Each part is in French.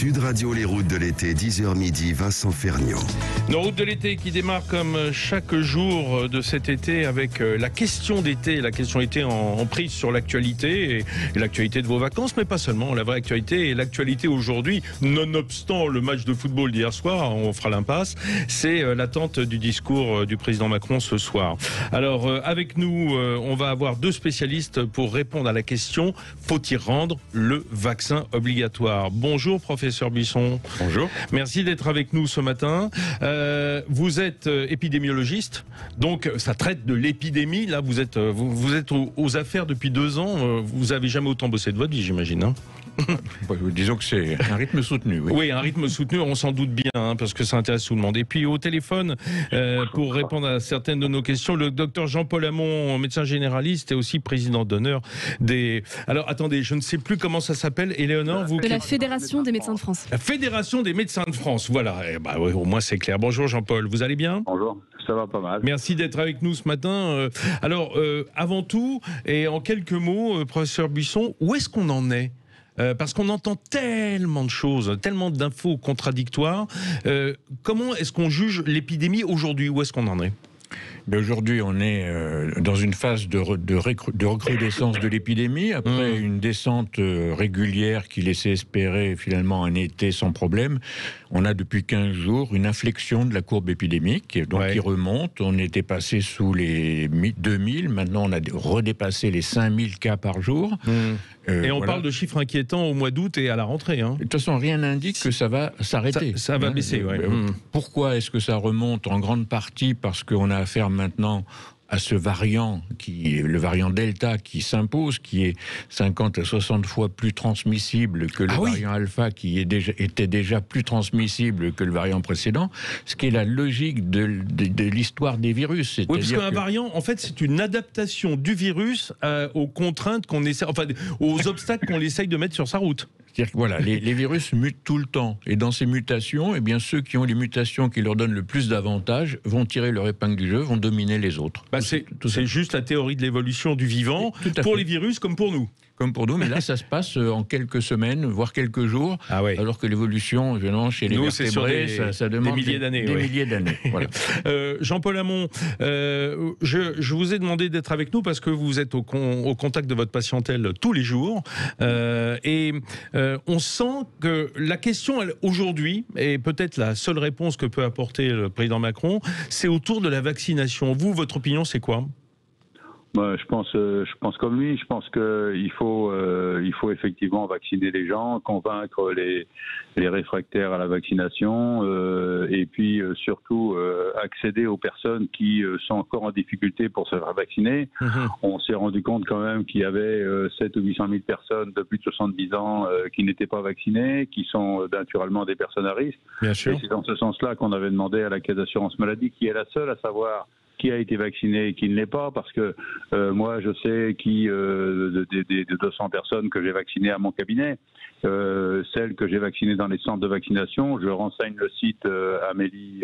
Sud Radio, les routes de l'été, 10h midi, Vincent Ferniaud. Nos routes de l'été qui démarrent comme chaque jour de cet été avec la question d'été. La question été en prise sur l'actualité et l'actualité de vos vacances, mais pas seulement. La vraie actualité et l'actualité aujourd'hui, nonobstant le match de football d'hier soir, on fera l'impasse, c'est l'attente du discours du président Macron ce soir. Alors avec nous, on va avoir deux spécialistes pour répondre à la question: faut-il rendre le vaccin obligatoire? Bonjour professeur Buisson. Bonjour. Merci d'être avec nous ce matin. Vous êtes épidémiologiste, donc ça traite de l'épidémie. Là, vous êtes aux affaires depuis 2 ans. Vous avez jamais autant bossé de votre vie, j'imagine, hein? Disons que c'est un rythme soutenu. Oui, un rythme soutenu, on s'en doute bien, hein, parce que ça intéresse tout le monde. Et puis au téléphone, pour répondre à certaines de nos questions, le docteur Jean-Paul Hamon, médecin généraliste et aussi président d'honneur des... Alors attendez, je ne sais plus comment ça s'appelle, Éléonore, vous... De la Fédération des médecins de France. La Fédération des médecins de France, voilà. Ouais, au moins c'est clair. Bonjour Jean-Paul, vous allez bien? Bonjour, ça va pas mal. Merci d'être avec nous ce matin. Alors, avant tout, et en quelques mots, professeur Buisson, où est-ce qu'on en est? Parce qu'on entend tellement de choses, tellement d'infos contradictoires. Comment est-ce qu'on juge l'épidémie aujourd'hui? Où est-ce qu'on en est? Aujourd'hui, on est dans une phase de recrudescence de l'épidémie, après une descente régulière qui laissait espérer finalement un été sans problème. On a depuis 15 jours une inflexion de la courbe épidémique, donc qui remonte. On était passé sous les 2000, maintenant on a redépassé les 5000 cas par jour. Et on parle de chiffres inquiétants au mois d'août et à la rentrée, hein. De toute façon, rien n'indique que ça va s'arrêter. Ça va baisser, ouais. Pourquoi est-ce que ça remonte? En grande partie parce qu'on a affaire maintenant à ce variant, le variant Delta qui s'impose, qui est 50 à 60 fois plus transmissible que le variant Alpha, qui était déjà plus transmissible que le variant précédent, ce qui est la logique de l'histoire des virus. Oui, parce qu'un variant, en fait, c'est une adaptation du virus aux contraintes qu'on essaie, enfin, aux obstacles qu'on essaye de mettre sur sa route. C'est-à-dire que voilà, les virus mutent tout le temps. Et dans ces mutations, eh bien, ceux qui ont les mutations qui leur donnent le plus d'avantages vont tirer leur épingle du jeu, vont dominer les autres. C'est juste la théorie de l'évolution du vivant, pour les virus comme pour nous. Comme pour nous, mais là, ça se passe en quelques semaines, voire quelques jours, alors que l'évolution, évidemment, chez les vertébrés, ça demande des milliers d'années. Des milliers d'années. Voilà. Jean-Paul Hamon, je vous ai demandé d'être avec nous parce que vous êtes au contact de votre patientèle tous les jours. On sent que la question, aujourd'hui, et peut-être la seule réponse que peut apporter le président Macron, c'est autour de la vaccination. Vous, votre opinion, c'est quoi ? Je pense comme lui. Je pense qu'il faut effectivement vacciner les gens, convaincre les réfractaires à la vaccination, et puis surtout accéder aux personnes qui sont encore en difficulté pour se faire vacciner. On s'est rendu compte quand même qu'il y avait 700 ou 800 000 personnes de plus de 70 ans qui n'étaient pas vaccinées, qui sont naturellement des personnes à risque. Bien sûr. Et c'est dans ce sens-là qu'on avait demandé à la Caisse d'assurance maladie, qui est la seule à savoir qui a été vacciné et qui ne l'est pas, parce que moi je sais des 200 personnes que j'ai vaccinées à mon cabinet, celles que j'ai vaccinées dans les centres de vaccination, je renseigne le site Amélie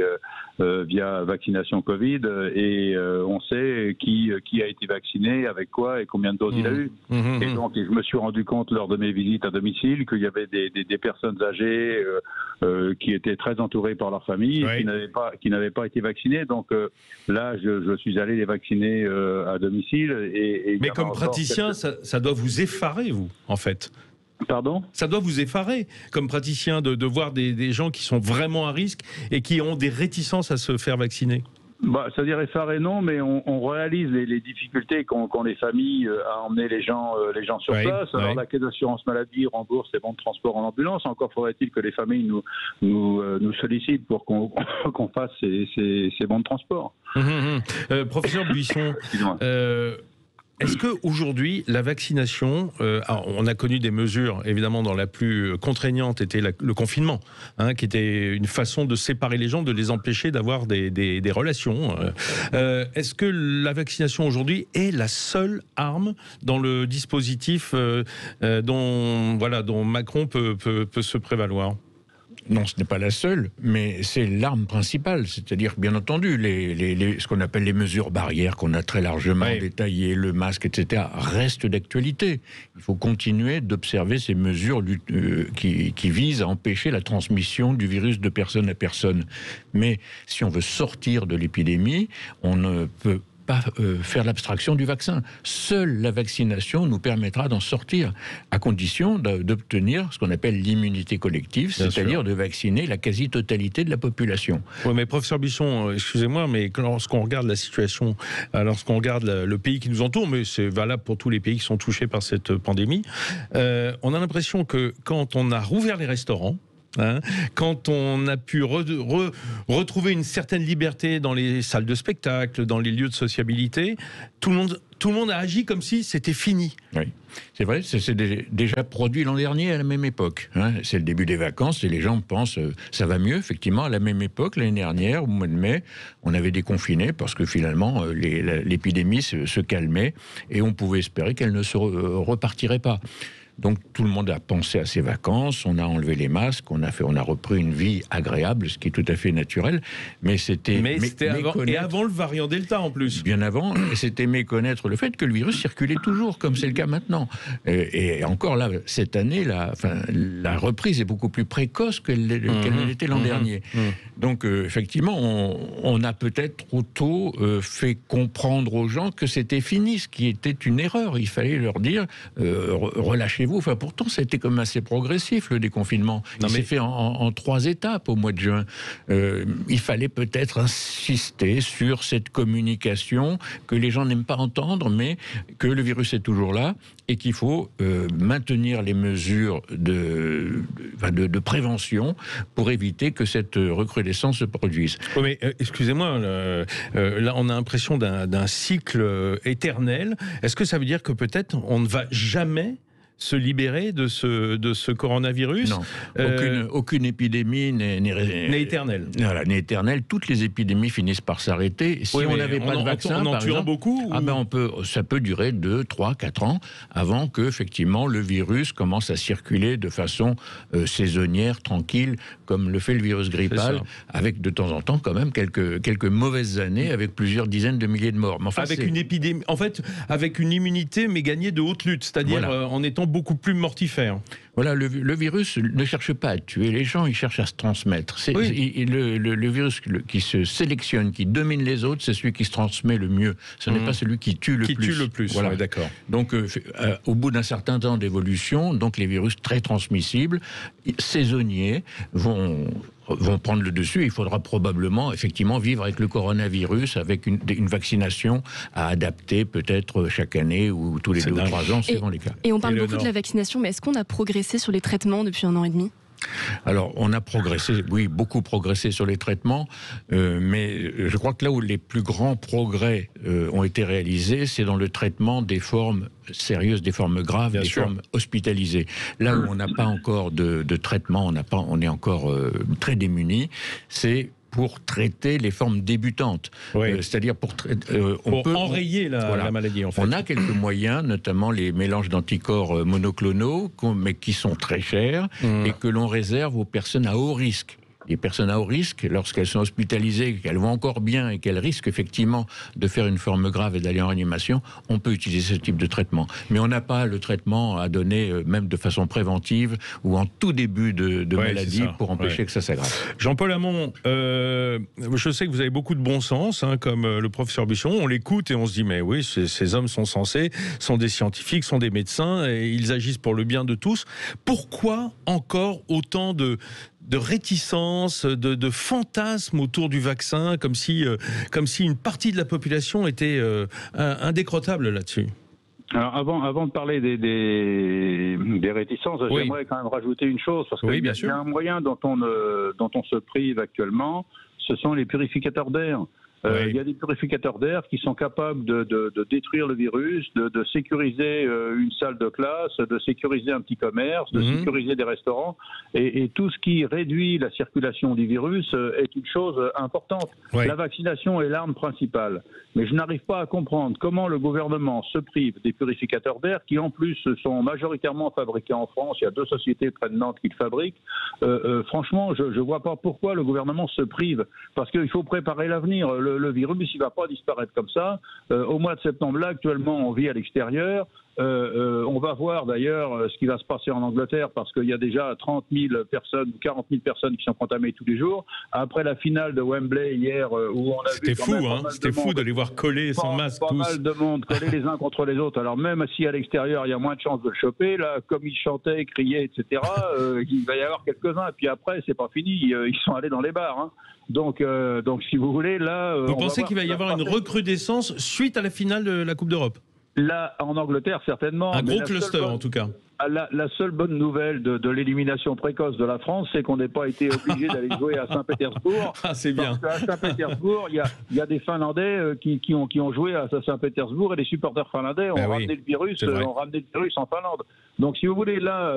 via vaccination Covid, et on sait qui a été vacciné, avec quoi et combien de doses il a eu. Et donc je me suis rendu compte lors de mes visites à domicile qu'il y avait des personnes âgées qui étaient très entourées par leur famille et qui n'avaient pas été vaccinées. Donc là je suis allé les vacciner à domicile. Mais comme praticien, ça doit vous effarer, vous, en fait. Pardon ? Ça doit vous effarer, comme praticien, de voir des gens qui sont vraiment à risque et qui ont des réticences à se faire vacciner. C'est-à-dire effaré non, mais on réalise les difficultés qu'ont les familles à emmener les gens sur place. Alors la Caisse d'assurance maladie rembourse les bons de transport en ambulance. Encore faudrait-il que les familles nous sollicitent pour qu'on fasse ces bons de transport. Professeur Buisson, est-ce qu'aujourd'hui, la vaccination, on a connu des mesures, évidemment, dans la plus contraignante était le confinement, qui était une façon de séparer les gens, de les empêcher d'avoir des relations. Est-ce que la vaccination aujourd'hui est la seule arme dans le dispositif dont Macron peut se prévaloir ? Non, ce n'est pas la seule, mais c'est l'arme principale. C'est-à-dire, bien entendu, ce qu'on appelle les mesures barrières, qu'on a très largement détaillées, le masque, etc., restent d'actualité. Il faut continuer d'observer ces mesures qui visent à empêcher la transmission du virus de personne à personne. Mais si on veut sortir de l'épidémie, on ne peut pas faire l'abstraction du vaccin. Seule la vaccination nous permettra d'en sortir, à condition d'obtenir ce qu'on appelle l'immunité collective, c'est-à-dire de vacciner la quasi-totalité de la population. Oui, mais professeur Bisson, excusez-moi, mais lorsqu'on regarde la situation, lorsqu'on regarde le pays qui nous entoure, mais c'est valable pour tous les pays qui sont touchés par cette pandémie, on a l'impression que quand on a rouvert les restaurants, quand on a pu retrouver une certaine liberté dans les salles de spectacle, dans les lieux de sociabilité, tout le monde a agi comme si c'était fini. Oui, c'est vrai, c'est déjà produit l'an dernier à la même époque. C'est le début des vacances et les gens pensent ça va mieux. Effectivement, à la même époque, l'année dernière, au mois de mai, on avait déconfiné parce que finalement, l'épidémie se calmait et on pouvait espérer qu'elle ne se repartirait pas. Donc tout le monde a pensé à ses vacances, on a enlevé les masques, on a repris une vie agréable, ce qui est tout à fait naturel. Mais c'était avant le variant Delta en plus. Bien avant, c'était méconnaître le fait que le virus circulait toujours, comme c'est le cas maintenant. Et encore là, cette année, la reprise est beaucoup plus précoce qu'elle l'était l'an dernier. Donc effectivement, on a peut-être trop tôt fait comprendre aux gens que c'était fini, ce qui était une erreur. Il fallait leur dire relâchez-vous. Enfin, pourtant, ça a été quand même assez progressif, le déconfinement. Il s'est fait en 3 étapes au mois de juin. Il fallait peut-être insister sur cette communication que les gens n'aiment pas entendre, mais que le virus est toujours là et qu'il faut maintenir les mesures de prévention pour éviter que cette recrudescence se produise. Oui, mais excusez-moi, là, on a l'impression d'un cycle éternel. Est-ce que ça veut dire que peut-être on ne va jamais se libérer de ce coronavirus? Non, aucune épidémie n'est éternelle. Voilà, n'est éternelle. Toutes les épidémies finissent par s'arrêter. Si on n'avait pas de vaccin, on en tuera beaucoup ça peut durer 2, 3, 4 ans avant que effectivement le virus commence à circuler de façon saisonnière, tranquille, comme le fait le virus grippal, avec de temps en temps quand même quelques mauvaises années avec plusieurs dizaines de milliers de morts. Mais enfin, avec une épidémie, en fait, avec une immunité mais gagnée de haute lutte, c'est-à-dire en étant beaucoup plus mortifère. Voilà, le virus ne cherche pas à tuer les gens, il cherche à se transmettre. Le virus qui se sélectionne, qui domine les autres, c'est celui qui se transmet le mieux. Ce n'est pas celui qui tue le plus. Qui tue le plus, voilà. D'accord. Donc, au bout d'un certain temps d'évolution, donc les virus très transmissibles, saisonniers, vont prendre le dessus. Il faudra probablement, effectivement, vivre avec le coronavirus, avec une vaccination à adapter peut-être chaque année ou tous les 2 ou 3 ans, suivant les cas. Et on parle beaucoup de la vaccination, mais est-ce qu'on a progressé sur les traitements depuis 1 an et demi ? Alors, on a progressé, oui, beaucoup progressé sur les traitements, mais je crois que là où les plus grands progrès ont été réalisés, c'est dans le traitement des formes sérieuses, des formes graves, des formes hospitalisées. Là où on n'a pas encore de traitement, on est encore très démunis, c'est pour traiter les formes débutantes. C'est-à-dire pour enrayer la maladie, en fait. On a quelques moyens, notamment les mélanges d'anticorps monoclonaux, mais qui sont très chers et que l'on réserve aux personnes à haut risque. Les personnes à haut risque, lorsqu'elles sont hospitalisées, qu'elles vont encore bien et qu'elles risquent effectivement de faire une forme grave et d'aller en réanimation, on peut utiliser ce type de traitement. Mais on n'a pas le traitement à donner, même de façon préventive ou en tout début de maladie pour empêcher que ça s'aggrave. Jean-Paul Hamon, je sais que vous avez beaucoup de bon sens, comme le professeur Bisson. On l'écoute et on se dit, mais oui, ces hommes sont censés, sont des scientifiques, sont des médecins et ils agissent pour le bien de tous. Pourquoi encore autant de réticence, de fantasmes autour du vaccin, comme si une partie de la population était indécrottable là-dessus? Alors avant de parler des réticences, j'aimerais quand même rajouter une chose, parce qu'il y a un moyen dont on se prive actuellement, ce sont les purificateurs d'air. Il y a des purificateurs d'air qui sont capables de détruire le virus, de sécuriser une salle de classe, de sécuriser un petit commerce, de sécuriser des restaurants. Et tout ce qui réduit la circulation du virus est une chose importante. Ouais. La vaccination est l'arme principale. Mais je n'arrive pas à comprendre comment le gouvernement se prive des purificateurs d'air qui, en plus, sont majoritairement fabriqués en France. Il y a 2 sociétés près de Nantes qui le fabriquent. Franchement, je ne vois pas pourquoi le gouvernement se prive. Parce qu'il faut préparer l'avenir. Le virus, il ne va pas disparaître comme ça. Au mois de septembre, là, actuellement, on vit à l'extérieur. On va voir d'ailleurs ce qui va se passer en Angleterre parce qu'il y a déjà 30 000 personnes ou 40 000 personnes qui sont contamées tous les jours. Après la finale de Wembley hier où on a vu... C'était fou de les voir coller sans masque tous. Pas mal de monde collés les uns contre les autres. Alors même si à l'extérieur il y a moins de chances de le choper, là, comme ils chantaient, criaient, etc., il va y avoir quelques-uns. Et puis après, c'est pas fini. Ils sont allés dans les bars. Hein. Donc, si vous voulez, là... Vous pensez qu'il va y avoir une recrudescence suite à la finale de la Coupe d'Europe ? Là, en Angleterre, certainement. Un gros cluster, en tout cas. La seule bonne nouvelle de l'élimination précoce de la France, c'est qu'on n'ait pas été obligé d'aller jouer à Saint-Pétersbourg. Ah, c'est bien. Parce qu'à Saint-Pétersbourg, il y a des Finlandais qui ont joué à Saint-Pétersbourg et les supporters finlandais ont ramené le virus en Finlande. Donc, si vous voulez, là,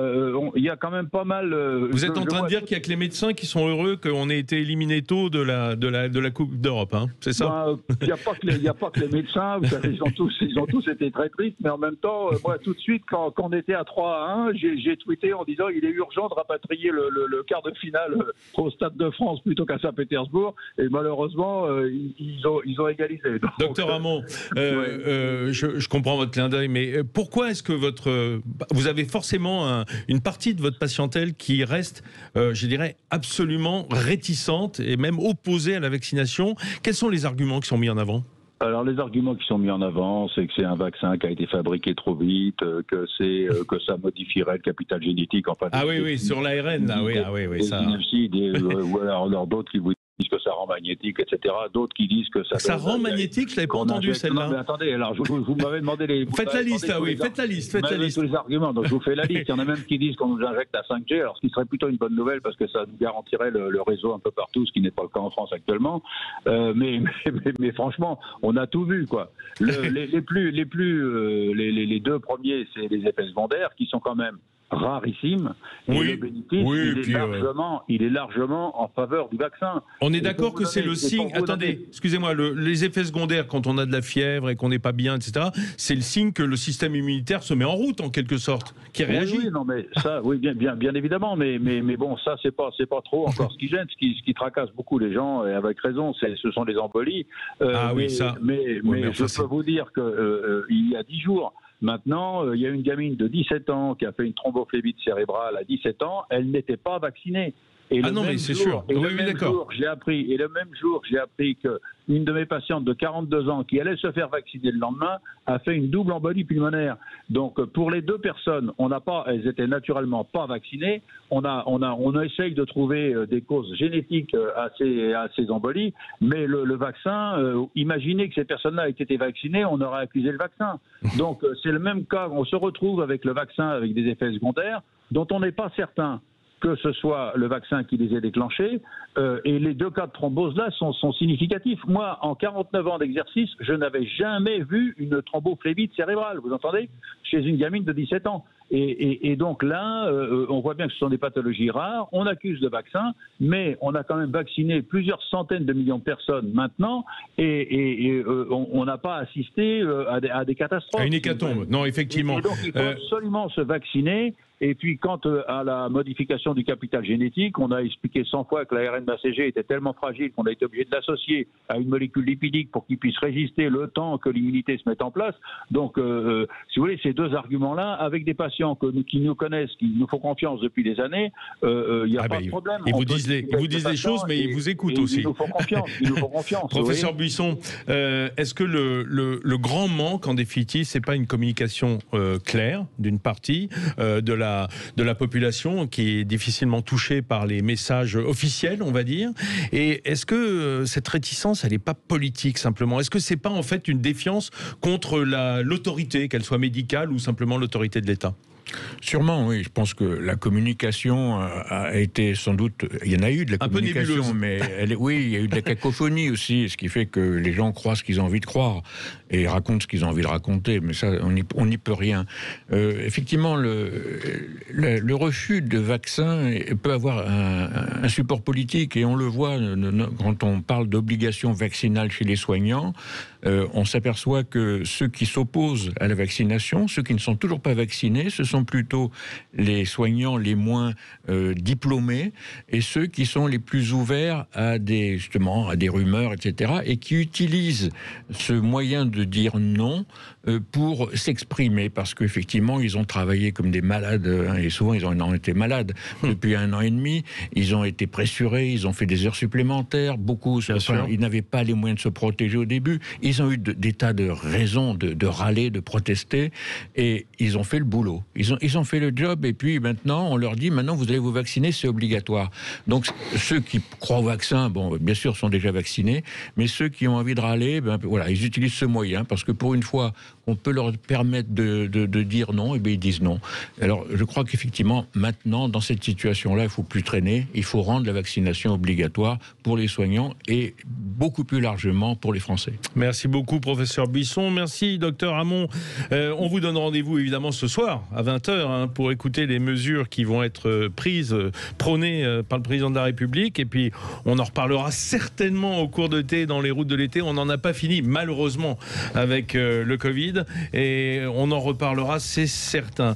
il y a quand même pas mal... Vous êtes en train de dire qu'il n'y a que les médecins qui sont heureux qu'on ait été éliminé tôt de la Coupe d'Europe, hein, c'est ça? Il n'y a pas que les médecins, vous savez, ils ont tous été très tristes, mais en même temps, moi, tout de suite, quand on était à 3-1, j'ai tweeté en disant il est urgent de rapatrier le quart de finale au Stade de France plutôt qu'à Saint-Pétersbourg, et malheureusement, ils ont égalisé. Donc, Docteur Hamon, je comprends votre clin d'œil, mais pourquoi est-ce que vous avez forcément une partie de votre patientèle qui reste, je dirais, absolument réticente et même opposée à la vaccination? Quels sont les arguments qui sont mis en avant? Alors les arguments qui sont mis en avant, c'est que c'est un vaccin qui a été fabriqué trop vite, que ça modifierait le capital génétique. Enfin, oui, sur l'ARN, là, oui, ça. Ou alors d'autres qui vous disent que ça rend magnétique, etc. D'autres qui disent que ça rend magnétique. Je l'avais pas entendu celle-là. Non, mais attendez, alors vous m'avez demandé les. Faites la liste, faites la liste. Tous les arguments, donc je vous fais la liste. Il y en a même qui disent qu'on nous injecte à 5G, alors ce qui serait plutôt une bonne nouvelle parce que ça nous garantirait le réseau un peu partout, ce qui n'est pas le cas en France actuellement. Mais franchement, on a tout vu, quoi. Les 2 premiers, c'est les effets secondaires qui sont quand même rarissime. Et le bénéfice, il est largement en faveur du vaccin. On est d'accord que c'est le signe... Attendez, excusez-moi, les effets secondaires, quand on a de la fièvre et qu'on n'est pas bien, etc., c'est le signe que le système immunitaire se met en route, en quelque sorte, qui réagit. Oui, non, mais ça, oui, bien évidemment, mais bon, ça, c'est pas trop encore ce qui gêne. Ce qui tracasse beaucoup les gens, et avec raison, ce sont les embolies. Mais je peux vous dire qu'il y a 10 jours, maintenant, il y a une gamine de 17 ans qui a fait une thrombophlébite cérébrale à 17 ans, elle n'était pas vaccinée. Et le même jour, j'ai appris qu'une de mes patientes de 42 ans qui allait se faire vacciner le lendemain a fait une double embolie pulmonaire. Donc pour les 2 personnes, elles étaient naturellement pas vaccinées. On essaye de trouver des causes génétiques à ces embolies, mais le vaccin, imaginez que ces personnes-là aient été vaccinées, on aurait accusé le vaccin. Donc c'est le même cas, on se retrouve avec le vaccin avec des effets secondaires dont on n'est pas certain que ce soit le vaccin qui les ait déclenchés, et les 2 cas de thrombose là sont significatifs. Moi, en 49 ans d'exercice, je n'avais jamais vu une thrombophlébite cérébrale, vous entendez, chez une gamine de 17 ans. Et donc là, on voit bien que ce sont des pathologies rares, on accuse le vaccin, mais on a quand même vacciné plusieurs centaines de millions de personnes maintenant, et on n'a pas assisté à des catastrophes. À une hécatombe, non, effectivement. Et donc il faut absolument se vacciner. Et puis, quant à la modification du capital génétique, on a expliqué 100 fois que l'ARN messager était tellement fragile qu'on a été obligé de l'associer à une molécule lipidique pour qu'il puisse résister le temps que l'immunité se mette en place. Donc, si vous voulez, ces 2 arguments-là, avec des patients qui nous connaissent, qui nous font confiance depuis des années, il n'y a pas de problème. Ils vous disent les choses, mais ils vous écoutent aussi. Ils nous font confiance. Professeur Buisson, est-ce que le grand manque, en définitive, c'est pas une communication claire d'une partie de la population qui est difficilement touchée par les messages officiels, on va dire? Et est-ce que cette réticence, elle n'est pas politique simplement? Est-ce que c'est pas en fait une défiance contre l'autorité, qu'elle soit médicale ou simplement l'autorité de l'État? Sûrement, oui. Je pense que la communication a été sans doute... Il y en a eu de la communication, mais oui, il y a eu de la cacophonie aussi, ce qui fait que les gens croient ce qu'ils ont envie de croire et racontent ce qu'ils ont envie de raconter, mais ça, on n'y peut rien. Effectivement, le refus de vaccin peut avoir un support politique, et on le voit quand on parle d'obligation vaccinale chez les soignants. On s'aperçoit que ceux qui s'opposent à la vaccination, ceux qui ne sont toujours pas vaccinés, ce sont plutôt les soignants les moins diplômés et ceux qui sont les plus ouverts à des rumeurs, etc., et qui utilisent ce moyen de dire non pour s'exprimer, parce qu'effectivement, ils ont travaillé comme des malades, et souvent ils en ont été malades depuis 1 an et demi, ils ont été pressurés, ils ont fait des heures supplémentaires, ils n'avaient pas les moyens de se protéger au début, ils ont eu des tas de raisons de râler, de protester, et ils ont fait le boulot. Ils ont fait le job, et puis maintenant, on leur dit, maintenant vous allez vous vacciner, c'est obligatoire. Donc ceux qui croient au vaccin, bon, bien sûr, sont déjà vaccinés, mais ceux qui ont envie de râler, voilà, ils utilisent ce moyen, parce que pour une fois, on peut leur permettre de dire non, et bien ils disent non. Alors, je crois qu'effectivement, maintenant, dans cette situation-là, il ne faut plus traîner, il faut rendre la vaccination obligatoire pour les soignants et beaucoup plus largement pour les Français. Merci beaucoup, professeur Buisson. Merci, docteur Hamon. On vous donne rendez-vous, évidemment, ce soir, à 20h, pour écouter les mesures qui vont être prises, prônées par le président de la République. Et puis, on en reparlera certainement au cours de l'été, dans les routes de l'été. On n'en a pas fini, malheureusement, avec le Covid. Et on en reparlera, c'est certain.